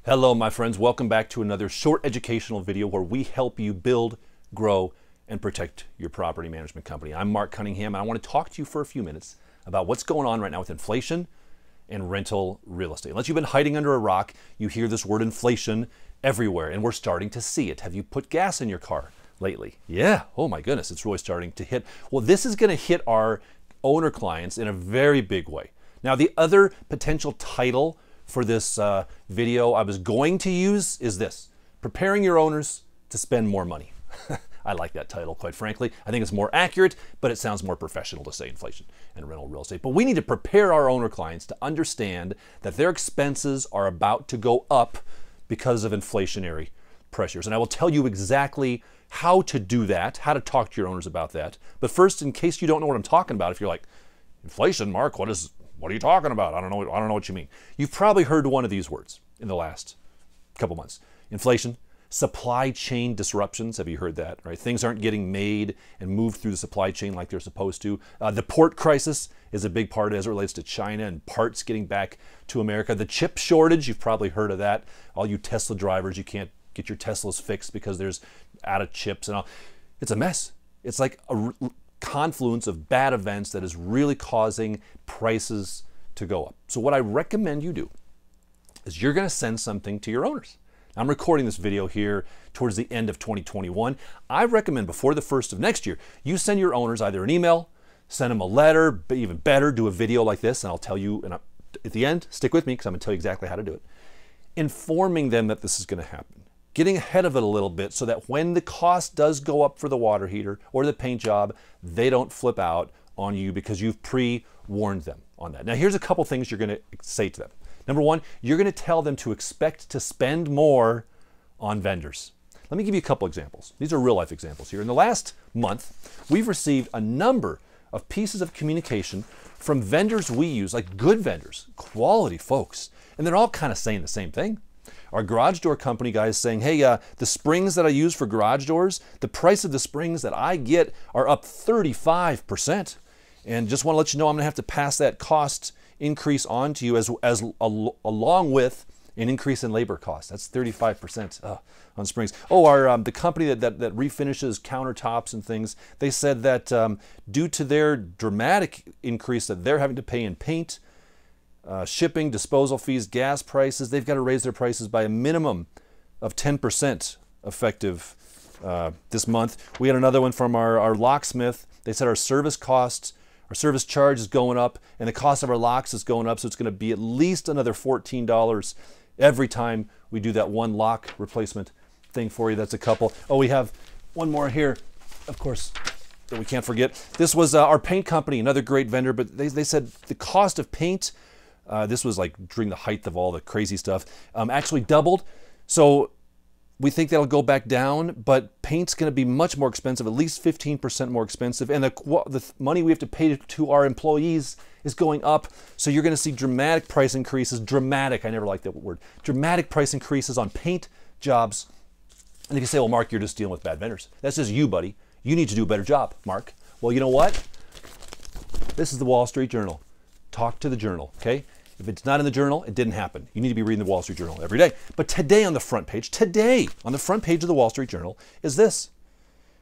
Hello, my friends. Welcome back to another short educational video where we help you build, grow, and protect your property management company. I'm Mark Cunningham, and I want to talk to you for a few minutes about what's going on right now with inflation and rental real estate. Unless you've been hiding under a rock, you hear this word inflation everywhere, and we're starting to see it. Have you put gas in your car lately? Yeah. Oh my goodness, it's really starting to hit. Well, this is going to hit our owner clients in a very big way. Now, the other potential title for this video I was going to use is this: preparing your owners to spend more money. I like that title, quite frankly. I think it's more accurate, but it sounds more professional to say inflation and rental real estate. But we need to prepare our owner clients to understand that their expenses are about to go up because of inflationary pressures. And I will tell you exactly how to do that, how to talk to your owners about that. But first, in case you don't know what I'm talking about, if you're like, inflation, Mark, what are you talking about? I don't know what you mean. You've probably heard one of these words in the last couple months. Inflation, supply chain disruptions. Have you heard that? Right? Things aren't getting made and moved through the supply chain like they're supposed to. The port crisis is a big part as it relates to China and parts getting back to America. The chip shortage, you've probably heard of that. All you Tesla drivers, you can't get your Teslas fixed because there's out of chips and all. It's a mess. It's like a confluence of bad events that is really causing prices to go up. So what I recommend you do is you're going to send something to your owners. I'm recording this video here towards the end of 2021. I recommend before the first of next year, you send your owners either an email, send them a letter, but even better, do a video like this, and I'll tell you, and at the end, stick with me because I'm going to tell you exactly how to do it, informing them that this is going to happen. Getting ahead of it a little bit so that when the cost does go up for the water heater or the paint job, they don't flip out on you because you've pre-warned them on that. Now, here's a couple things you're going to say to them. Number one, you're going to tell them to expect to spend more on vendors. Let me give you a couple examples. These are real life examples here. In the last month, we've received a number of pieces of communication from vendors we use, like good vendors, quality folks, and they're all kind of saying the same thing. Our garage door company guy is saying, hey, the springs that I use for garage doors, the price of the springs that I get are up 35%. And just want to let you know I'm going to have to pass that cost increase on to you along with an increase in labor costs. That's 35% on springs. Oh, the company that refinishes countertops and things, they said that due to their dramatic increase that they're having to pay in paint, shipping, disposal fees, gas prices, they've got to raise their prices by a minimum of 10% effective this month. We had another one from our locksmith. They said our service costs, our service charge is going up, and the cost of our locks is going up, so it's going to be at least another $14 every time we do that one lock replacement thing for you. That's a couple. Oh, we have one more here, of course, that we can't forget. This was our paint company, another great vendor, but they said the cost of paint, this was like during the height of all the crazy stuff, actually doubled. So we think that'll go back down, but paint's going to be much more expensive, at least 15% more expensive. And the money we have to pay to our employees is going up. So you're going to see dramatic price increases, dramatic, I never liked that word, dramatic price increases on paint jobs. And if you say, well, Mark, you're just dealing with bad vendors. That's just you, buddy. You need to do a better job, Mark. Well, you know what? This is the Wall Street Journal. Talk to the Journal, okay? If it's not in the Journal, it didn't happen. You need to be reading the Wall Street Journal every day. But today on the front page of the Wall Street Journal is this: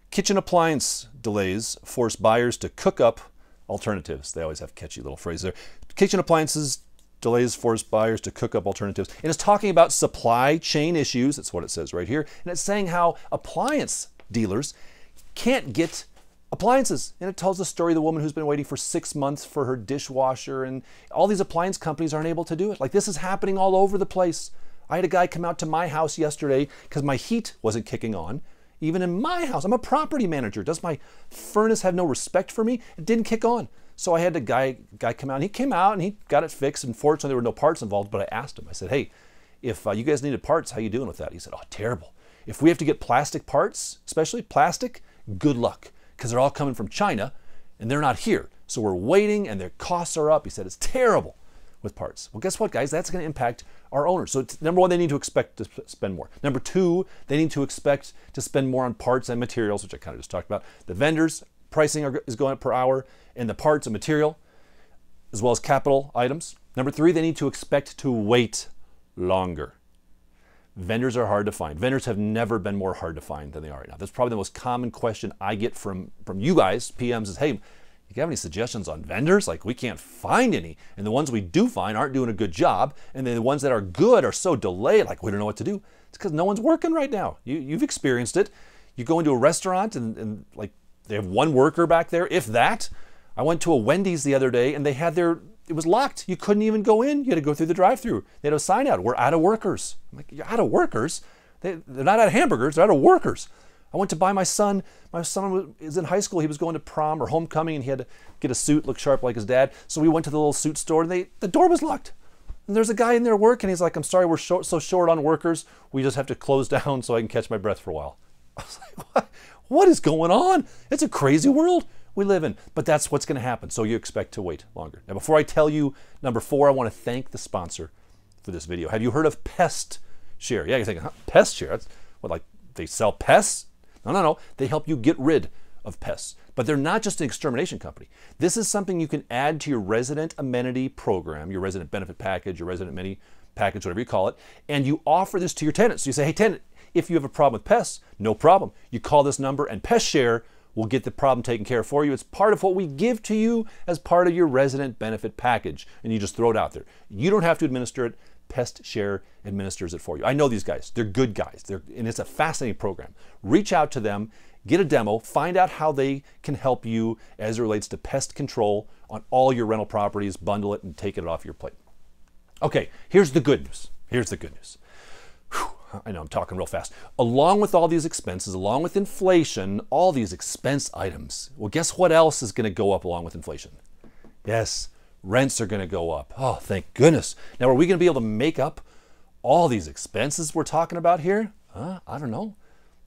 kitchen appliance delays force buyers to cook up alternatives. They always have catchy little phrases there. Kitchen appliances delays force buyers to cook up alternatives. And it's talking about supply chain issues. That's what it says right here. And it's saying how appliance dealers can't get appliances. And it tells the story of the woman who's been waiting for 6 months for her dishwasher, and all these appliance companies aren't able to do it. Like, this is happening all over the place. I had a guy come out to my house yesterday because my heat wasn't kicking on. Even in my house, I'm a property manager. Does my furnace have no respect for me? It didn't kick on. So I had a guy come out, and he came out and he got it fixed. Unfortunately, there were no parts involved, but I asked him, I said, hey, if you guys needed parts, how you doing with that? He said, oh, terrible. If we have to get plastic parts, especially plastic, good luck, because they're all coming from China and they're not here. So we're waiting and their costs are up. He said it's terrible with parts. Well, guess what, guys? That's going to impact our owners. So number one, they need to expect to spend more. Number two, they need to expect to spend more on parts and materials, which I kind of just talked about. The vendors, pricing is going up per hour, and the parts and material, as well as capital items. Number three, they need to expect to wait longer. Vendors are hard to find. Vendors have never been more hard to find than they are right now. That's probably the most common question I get from you guys, PMs, is, hey, you have any suggestions on vendors? Like, we can't find any. And the ones we do find aren't doing a good job. And then the ones that are good are so delayed, like we don't know what to do. It's because no one's working right now. You've experienced it. You go into a restaurant and like they have one worker back there, if that. I went to a Wendy's the other day and they had it was locked. You couldn't even go in. You had to go through the drive-thru. They had a sign out, we're out of workers. I'm like, you're out of workers? They're not out of hamburgers, they're out of workers. I went to buy my son was in high school, he was going to prom or homecoming and he had to get a suit, look sharp like his dad. So we went to the little suit store and the door was locked. And there's a guy in there working, he's like, I'm sorry, we're so short on workers, we just have to close down so I can catch my breath for a while. I was like, what is going on? It's a crazy world we live in, but that's what's going to happen. So you expect to wait longer. Now, before I tell you number 4, I want to thank the sponsor for this video. Have you heard of Pest Share? Yeah, you're thinking, huh? Pest Share? That's what, like they sell pests? No. They help you get rid of pests. But they're not just an extermination company. This is something you can add to your resident amenity program, your resident benefit package, your resident amenity package, whatever you call it, and you offer this to your tenants. So you say, hey, tenant, if you have a problem with pests, no problem. You call this number and Pest Share will get the problem taken care of for you. It's part of what we give to you as part of your resident benefit package, and you just throw it out there. You don't have to administer it. Pest Share administers it for you. I know these guys. They're good guys. And it's a fascinating program. Reach out to them, get a demo, find out how they can help you as it relates to pest control on all your rental properties, bundle it, and take it off your plate. Okay, here's the good news. Here's the good news. Whew. I know I'm talking real fast. Along with all these expenses, along with inflation, all these expense items, well, guess what else is going to go up along with inflation? Yes, rents are going to go up. Oh, thank goodness. Now, are we going to be able to make up all these expenses we're talking about here? I don't know.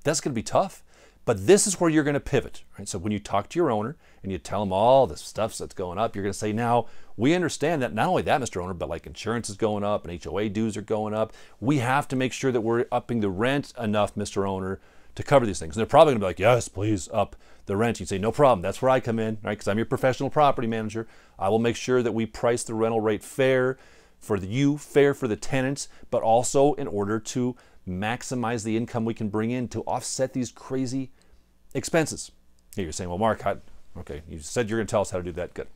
That's going to be tough. But this is where you're going to pivot, right? So when you talk to your owner and you tell them all the stuff that's going up, you're going to say, now, we understand that not only that, Mr. Owner, but like insurance is going up and HOA dues are going up. We have to make sure that we're upping the rent enough, Mr. Owner, to cover these things. And they're probably going to be like, yes, please up the rent. You say, no problem. That's where I come in, right? Because I'm your professional property manager. I will make sure that we price the rental rate fair for you, fair for the tenants, but also in order to maximize the income we can bring in to offset these crazy expenses. Here you're saying, well, Mark, okay, you said you're going to tell us how to do that. Good.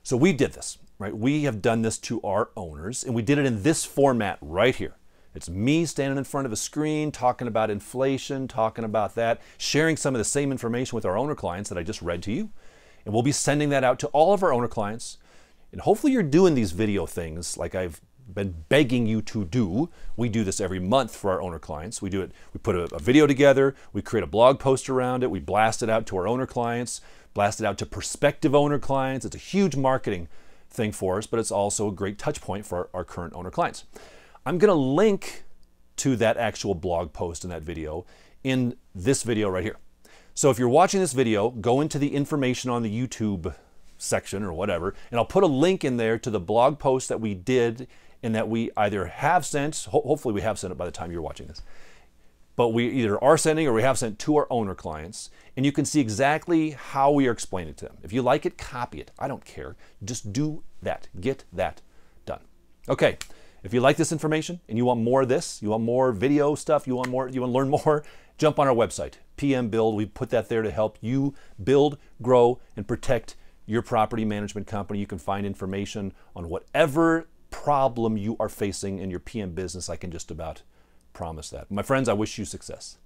So we did this, right? We have done this to our owners, and we did it in this format right here. It's me standing in front of a screen, talking about inflation, talking about that, sharing some of the same information with our owner clients that I just read to you. And we'll be sending that out to all of our owner clients. And hopefully you're doing these video things like I've been begging you to do. We do this every month for our owner clients. We do it, we put a video together, we create a blog post around it, we blast it out to our owner clients, blast it out to prospective owner clients. It's a huge marketing thing for us, but it's also a great touch point for our current owner clients. I'm going to link to that actual blog post and that video in this video right here. So if you're watching this video, go into the information on the YouTube section or whatever, and I'll put a link in there to the blog post that we did and that we either have sent, hopefully we have sent it by the time you're watching this, but we either are sending or we have sent to our owner clients, and you can see exactly how we are explaining it to them. If you like it, copy it. I don't care. Just do that. Get that done. Okay. If you like this information and you want more of this, you want more video stuff, you want to learn more, jump on our website, PM Build. We put that there to help you build, grow, and protect your property management company. You can find information on whatever problem you are facing in your PM business. I can just about promise that. My friends, I wish you success.